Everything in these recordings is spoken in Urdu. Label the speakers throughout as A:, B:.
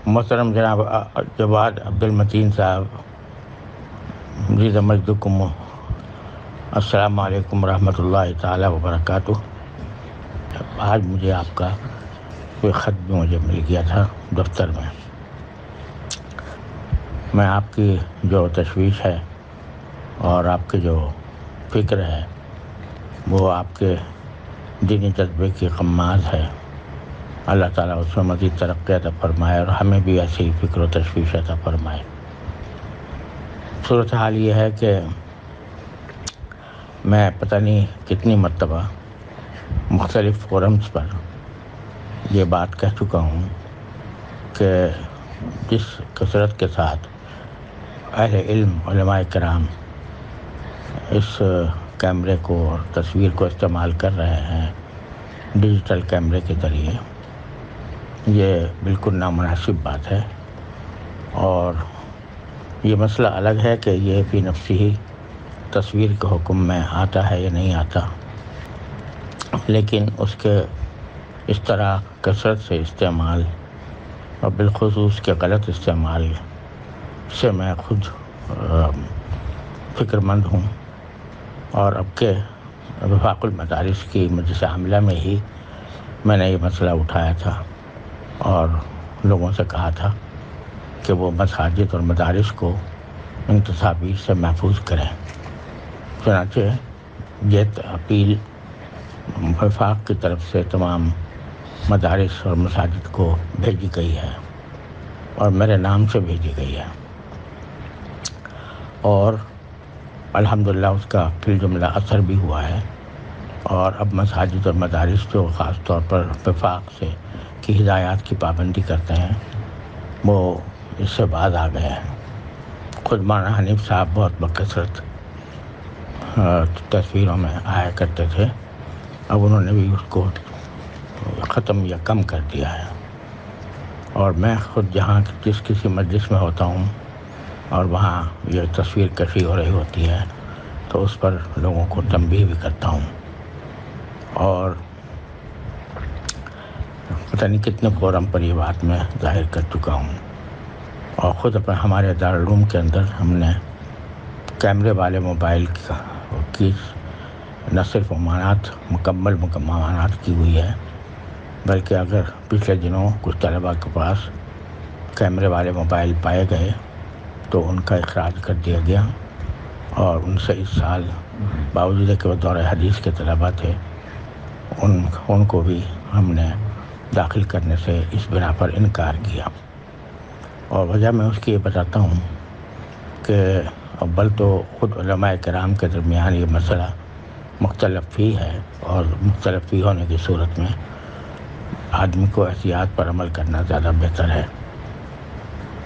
A: محترم جناب جواد عبد المتین صاحب، جی سمجھدکم، السلام علیکم ورحمۃ اللہ تعالیٰ وبرکاتہ۔ آج مجھے آپ کا کوئی خط بھی مجھے مل گیا تھا دفتر میں آپ کی جو تشویش ہے اور آپ کے جو فکر ہے وہ آپ کے دینی جذبے کی غماز ہے۔ اللہ تعالیٰ اس میں مزید ترقی عطا فرمائے اور ہمیں بھی ایسی ہی فکر و تشویش عطا فرمائے۔ صورتحال یہ ہے کہ میں پتہ نہیں کتنی مرتبہ مختلف فورمز پر یہ بات کہہ چکا ہوں کہ جس کثرت کے ساتھ اہل علم علماء کرام اس کیمرے کو اور تصویر کو استعمال کر رہے ہیں ڈیجیٹل کیمرے کے ذریعے، یہ بالکل نامناسب بات ہے۔ اور یہ مسئلہ الگ ہے کہ یہ فی نفسی ہی تصویر کے حکم میں آتا ہے یا نہیں آتا، لیکن اس کے اس طرح کثرت سے استعمال اور بالخصوص کے غلط استعمال سے میں خود فکر مند ہوں، اور اب کے وفاق المدارس کی مجلس عاملہ میں ہی میں نے یہ مسئلہ اٹھایا تھا اور لوگوں سے کہا تھا کہ وہ مساجد اور مدارس کو ان تصاویر سے محفوظ کریں۔ چنانچہ یہ اپیل وفاق کی طرف سے تمام مدارس اور مساجد کو بھیجی گئی ہے اور میرے نام سے بھیجی گئی ہے، اور الحمدللہ اس کا فی الجملہ اثر بھی ہوا ہے۔ اور اب مساجد اور مدارس جو خاص طور پر وفاق سے کی ہدایات کی پابندی کرتے ہیں وہ اس سے باز آ گئے ہیں۔ خود مولانا حنیف صاحب بہت بکثرت تصویروں میں آیا کرتے تھے، اب انہوں نے بھی اس کو ختم یا کم کر دیا ہے۔ اور میں خود جہاں جس کسی مجلس میں ہوتا ہوں اور وہاں یہ تصویر کشی ہو رہی ہوتی ہے تو اس پر لوگوں کو تنبیہ بھی کرتا ہوں، اور پتہ نہیں کتنے فورم پر یہ بات میں ظاہر کر چکا ہوں۔ اور خود اپنے ہمارے دارالعلوم کے اندر ہم نے کیمرے والے موبائل کی نہ صرف مکمل ممانعت کی ہوئی ہے، بلکہ اگر پچھلے دنوں کچھ طلباء کے پاس کیمرے والے موبائل پائے گئے تو ان کا اخراج کر دیا گیا، اور ان سے اس سال باوجود کہ وہ دورہ حدیث کے طلباء تھے ان کو بھی ہم نے داخل کرنے سے اس بنا پر انکار کیا۔ اور وجہ میں اس کی یہ بتاتا ہوں کہ اول تو خود علماء کرام کے درمیان یہ مسئلہ مختلف ہی ہے، اور مختلف ہی ہونے کی صورت میں آدمی کو احتیاط پر عمل کرنا زیادہ بہتر ہے۔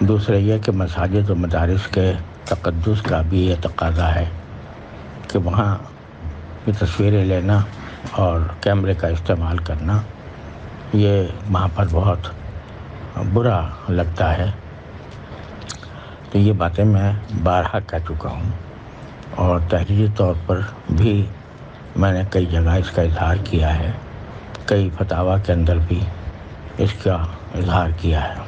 A: دوسرا یہ کہ مساجد و مدارس کے تقدس کا بھی یہ تقاضا ہے کہ وہاں یہ تصویریں لینا اور کیمرے کا استعمال کرنا یہ وہاں پر بہت برا لگتا ہے۔ تو یہ باتیں میں بارہا کہہ چکا ہوں، اور تحریری طور پر بھی میں نے کئی جگہ اس کا اظہار کیا ہے، کئی فتاویٰ کے اندر بھی اس کا اظہار کیا ہے۔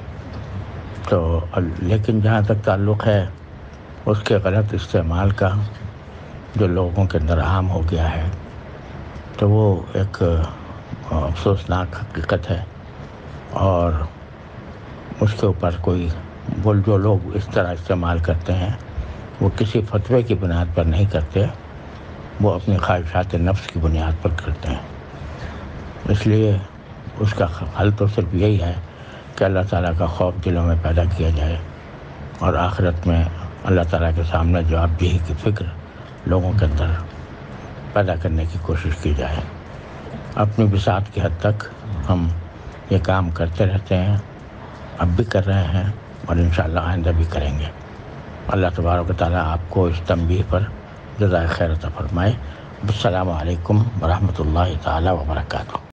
A: تو لیکن جہاں تک تعلق ہے اس کے غلط استعمال کا جو لوگوں کے اندر عام ہو گیا ہے، تو وہ ایک افسوسناک حقیقت ہے، اور اس کے اوپر کوئی جو لوگ اس طرح استعمال کرتے ہیں وہ کسی فتوے کی بنیاد پر نہیں کرتے، وہ اپنی خواہشات نفس کی بنیاد پر کرتے ہیں۔ اس لیے اس کا حل تو صرف یہی ہے کہ اللہ تعالیٰ کا خوف دلوں میں پیدا کیا جائے، اور آخرت میں اللہ تعالیٰ کے سامنے جواب دہی کی فکر لوگوں کے اندر پیدا کرنے کی کوشش کی جائے۔ اپنی بساط کی حد تک ہم یہ کام کرتے رہتے ہیں، اب بھی کر رہے ہیں، اور انشاءاللہ آئندہ بھی کریں گے۔ اللہ تبارک و تعالیٰ آپ کو اس تنبیہ پر جزائے خیر عطا فرمائے۔ السلام علیکم ورحمۃ اللہ تعالیٰ وبرکاتہ۔